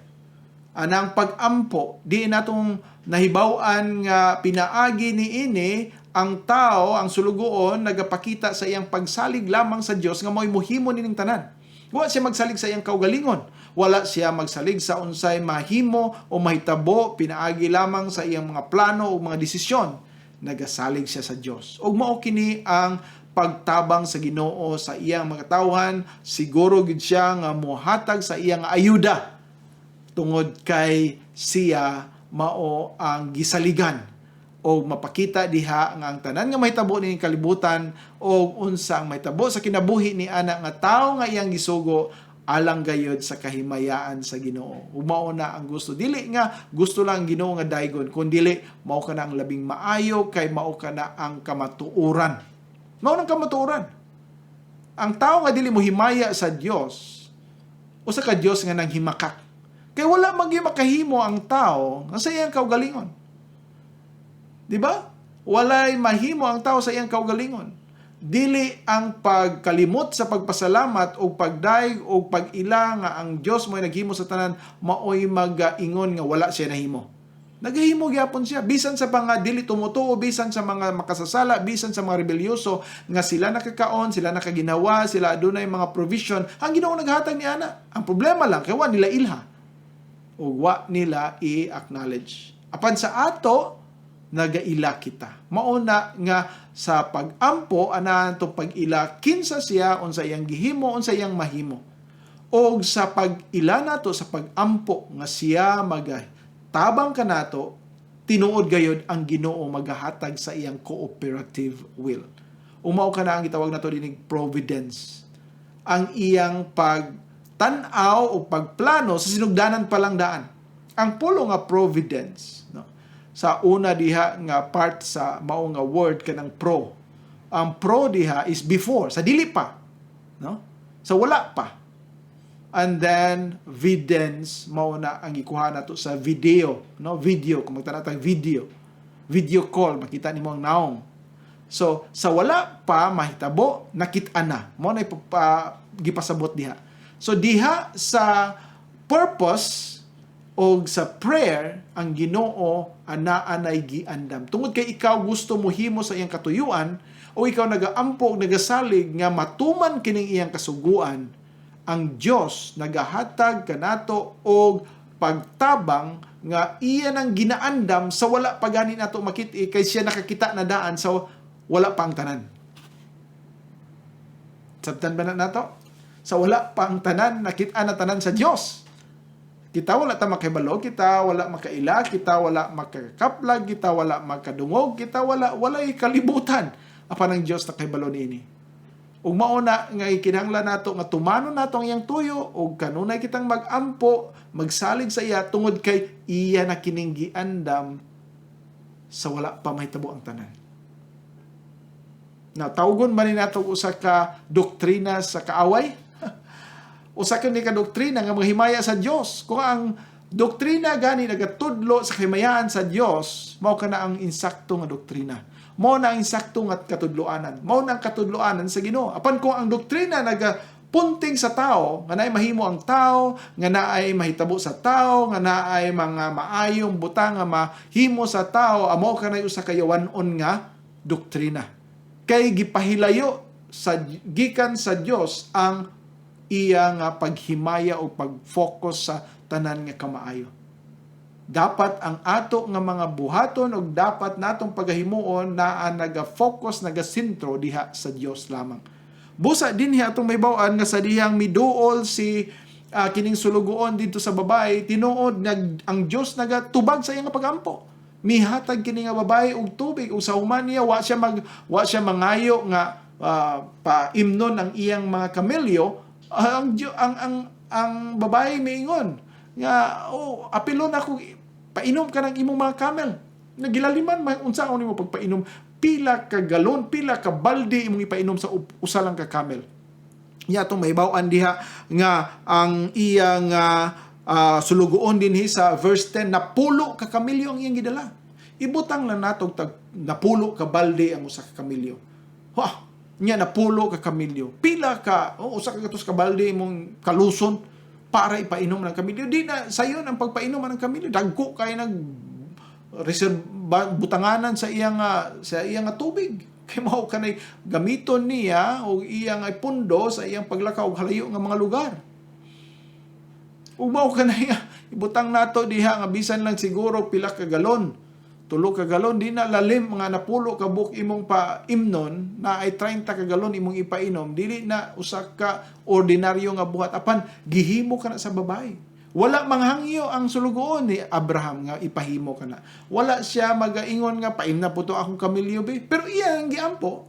anang pag-ampo, di natong nahibaw-an nga pinaagi niini ang tao, ang sulugoon nagapakita sa iyang pagsalig lamang sa Dios nga mao'y mohimo nining tanan. Wala siya magsalig sa iyang kaugalingon. Wala siya magsalig sa unsay mahimo o mahitabo, pinaagi lamang sa iyang mga plano o mga desisyon. Nagasalig siya sa Dios. Ug mao kini ang pagtabang sa Ginoo sa iyang mga tawhan, siguro gid siya nga mohatag sa iyang ayuda tungod kay siya mao ang gisaligan o mapakita diha nga ang tanan nga mahitabo ning kalibutan o unsa ang mahitabo sa kinabuhi ni ana nga tawo nga iyang gisugo alang gayud sa kahimayaan sa Ginoo. Mao na ang gusto, dili nga gusto lang Ginoo nga daygon, kun dili mao ka na ang labing maayo kay mao ka na ang kamatuoran. Mao nang kamatuoran. Ang tawo nga dili mohimaya sa Dios, usa ka Dios nga nanghimakak. Kay wala makahimo ang tao nga sa iyang kaugalingon. Di ba? Walay mahimo ang tao sa iyang kaugalingon. Dili ang pagkalimot sa pagpasalamat o pagdaig o pag-ila nga ang Dios mo'y naghimo sa tanan, maoy mag-ingon nga wala siya nahimo. Naghimo gyapon siya bisan sa mga dili tumutuo, bisan sa mga makasasala, bisan sa mga rebelyoso nga sila nakakaon, sila nakaginawa, sila adunay mga provision. Ang Ginoo naghatag ni ana. Ang problema lang kay wa nila ilha o wa nila i-acknowledge. Apan sa ato nagaila kita. Mauna nga sa pag-ampo ana to pag-ila kinsa siya unsa iyang gihimo, unsa iyang mahimo. Og sa pag-ila nato sa pag-ampo nga siya tabang kanato, tinuod gayud ang Ginoo magahatag sa iyang cooperative will. Umao kana ang gitawag nato dinig providence. Ang iyang pagtan-aw o pagplano sa sinugdanan pa lang daan. Ang pulo nga providence, no? Sa una diha nga part sa mao nga word kanang pro. Ang pro diha is before, sa dili pa, no? Sa wala pa. And then vidence mao na ang ikuha nato sa video, no? Video, kung magtanatang video call, makita nimo ang naong. So sa wala pa mahitabo, nakit-an na. Mao na gipasabot diha. So diha sa purpose o sa prayer, ang Ginoo anay giandam. Tungod kay ikaw gusto mo himo sa iyang katuyuan o ikaw nagaampo o nagasalig nga matuman kining iyang kasuguan, ang Dios nagahatag kanato og pagtabang nga iya nang ginaandam sa wala pa gani nato makit-i kay siya nakakita na daan sa wala pa ang tanan. Sabtan ba na nato? Sa wala pa ang tanan, nakita na tanan sa Dios. Kita wala ta makahibalo, kita wala makaila, kita wala makakaplag, kita wala makadungog, kita walay kalibutan apan ang Dios nakahibalo niini. Ug mao na nga ikinahanglan nato nga tumanon nato ang iyang tuyo ug kanunay kitang magampo, magsalig sa iya tungod kay iya na kining giandam sa wala pa mahitabo ang tanan. Now, tawgon ba ni nato usa ka doktrina sa kaaway? Usa ka ni ka doktrina nga maghimaya sa Dios. Kung ang doktrina gani nagatudlo sa kahimayaan sa Dios, mao kana ang insakto nga doktrina. Mao na ang insakto nga katudloanan. Mao na ang katudloanan sa Ginoo. Apan kung ang doktrina nagapunting sa tao, nga naay mahimo ang tao, nga naay mahitabo sa tao, nga naay mga maayong butang nga mahimo sa tao, amo kanay usa ka yawan-on nga doktrina. Kay gipahilayo sa gikan sa Dios ang iya nga paghimaya o pag-focus sa tanan nga kamaayo. Dapat ang ato nga mga buhaton o dapat natong pagahimuon na naga-focus, naga-sentro diha sa Dios lamang. Busa din atong may bawaan nga sa dihang miduol si kining sulugoon dito sa babae, tinuod ang Dios nagatubag sa iyang pagampo. Mihatag kini nga babae og tubig ug sa human niya wa siya mangayo nga paimnon ang iyang mga kamelyo. Ang babae miingon nga apilon ako painom ka ng imong mga camel. Nagilaliman unsa nimo pagpainom? pila ka galon, pila ka balde imong ipainom sa usa lang ka camel. Nya itong mahibaw-an diha nga ang iyang sulugoon dinhi sa verse 10, napulo ka kamilyo ang iyang gidala. Ibutang lang natog napulo ka balde ang usa ka kamilyo. Nya napulo ka kamilyo. Pila ka, usa ka gatos ka balde imong kaluson para ipainom ng kamilyo. Di na sayon ang pagpainom ng kamilyo. Dagko kay nag butanganan sa iyang tubig. Kay mao kanay gamiton niya og iyang pundo sa iyang paglakaw og halayo nga mga lugar. Ug mao kanay ibutang nato diha nga bisan lang siguro pila ka galon, 3 ka galon, di na lalim mga napulo ka buk imong paimnon na ay 30 ka galon imong ipainom, dili na usa ka ordinaryo nga buhat, apan gihimo ka na sa babae. Wala manghangyo ang sulugoon ni Abraham nga ipahimo ka na. Wala siya magaingon nga paim na po to akong kamilyo be. Pero iya ang giampo.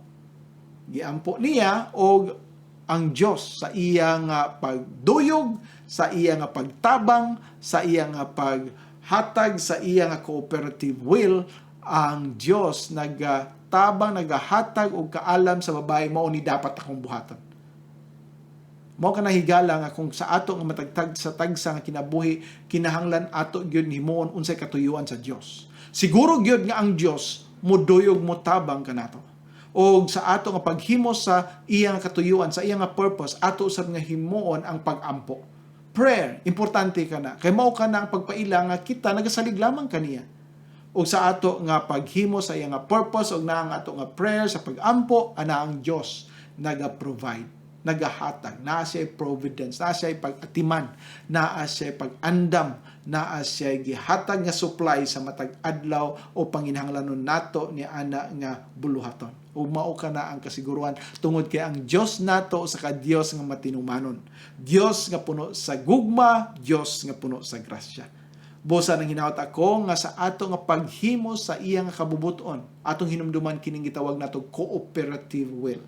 Giampo niya og ang Dios sa iyang pagduyog, sa iyang pagtabang, sa iyang paghatag, sa iyang cooperative will, ang Dios nagatabang, nagahatag og kaalam sa babae mao ni dapat akong buhaton. Mao ka nahigala nga kung sa ato nga matagtag sa tagsa nga kinabuhi, kinahanglan ato gyud himuon unsay katuyuan sa Dios. Siguro gyud nga ang Dios moduyog mo tabang kanato. O sa ato nga paghimo sa iyang katuyuan, sa iyang purpose, ato usab nga himuon ang pag-ampo. Prayer, importante kana. Kay mao kana ang pagpaila nga kita nagasalig lamang kaniya. O sa ato nga paghimo sa iyang purpose o na ang ato nga prayer sa pag-ampo, ana ang Dios naga-provide, nagahatag, naa siya providence, naa siya pag-atiman, naa siya pag-andam, naa siya gihatag nga supply sa matag adlaw o panginahanglanon nato ni ana nga buluhaton. O mao kana ang kasiguruhan tungod kay ang Dios nato sa ka-Dios nga matinumanon, Dios nga puno sa gugma, Dios nga puno sa grasya. Bosa nang hinawat ako nga sa ato nga paghimo sa iyang kabubuton, atong hinumduman kining gitawag nato cooperative will.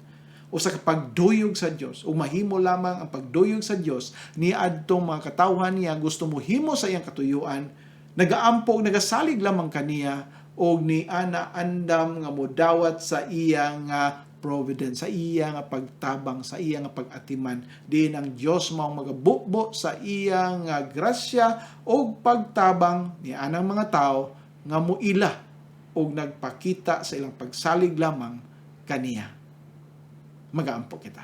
O sa pagduyog sa Dios, o mahimo lamang ang pagduyog sa Dios ni adtong mga katawhan niya gusto mo himo sa iyang katuyuan, nagaampo nagasalig lamang kaniya og ni ana andam nga modawat sa iyang providence, sa iyang pagtabang, sa iyang pag-atiman. Din ang Dios mao magabukbo sa iyang grasya og pagtabang ni anang mga tao nga muila og nagpakita sa ilang pagsalig lamang kaniya. Magaampo kita.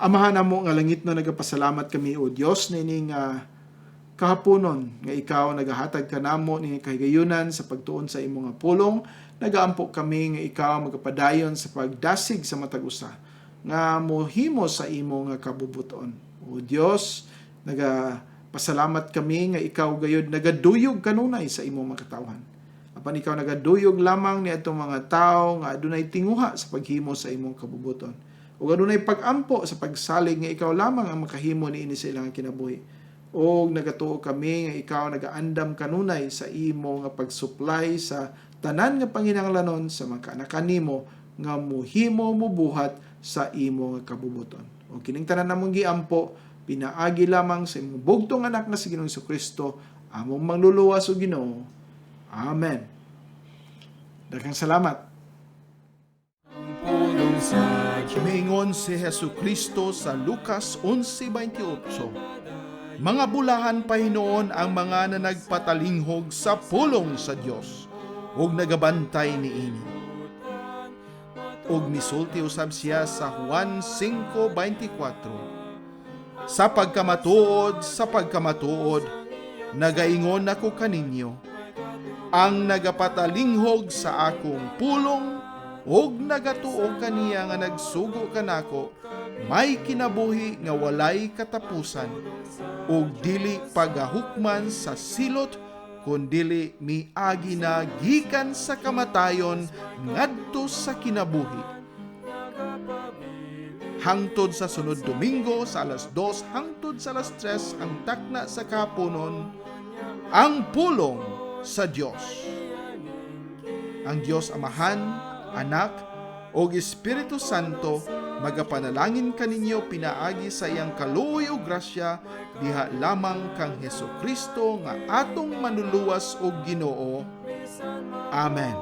Amahan namo nga langit na nagapasalamat kami o Dios nining kahaponon nga ikaw nagahatag kanamo ni kahigayunan sa pagtuon sa imong pulong. Nagaampo kami nga ikaw magapadayon sa pagdasig sa matag usa nga mohimo sa imong kabubuton. O Dios, nagapasalamat kami nga ikaw gayud nagaduyog kanunay sa imong mga katawhan. Apan ikaw nagaduyog lamang ni atong mga tao nga adunay tinguha sa paghimo sa imong kabubuton. O adunay pag-ampo sa pagsalig nga ikaw lamang ang makahimo niini sa ilang kinabuhi. O nagatuo kami nga ikaw nagaandam kanunay sa imo nga pag-supply sa tanan nga panginahanglanon sa mga kanakan nimo nga muhimo mubuhat sa imo nga kabubuton. O kining tanan namong giampo pinaagi lamang sa imong bugtong anak na si Ginoong Jesucristo, among mangluluwas o Ginoo. Amen. Daghang salamat. Pulong sa Diyos. Mingon si Jesucristo sa Lucas 11:28. Mga bulahan pa hinoon ang mga na nagpatalinghog sa pulong sa Dios ug nagabantay niini. Ug misulti usab siya sa Juan 5:24. Sa pagkamatuod, nagaingon ako kaninyo, ang nagapatalinghog sa akong pulong ug nagatuo kaniya nga nagsugo kanako, may kinabuhi nga walay katapusan ug dili pagahukman sa silot kundili miagi na gikan sa kamatayon ngadto sa kinabuhi. Hangtod sa sunod Domingo sa alas 2 hangtod sa alas 3 ang takna sa kapunon, ang pulong sa Dios. Ang Dios Amahan, Anak, o Espiritu Santo, magapanalangin kaninyo pinaagi sa iyang kaluoy o grasya, diha lamang kang Jesucristo nga atong manluluwas o Ginoo. Amen.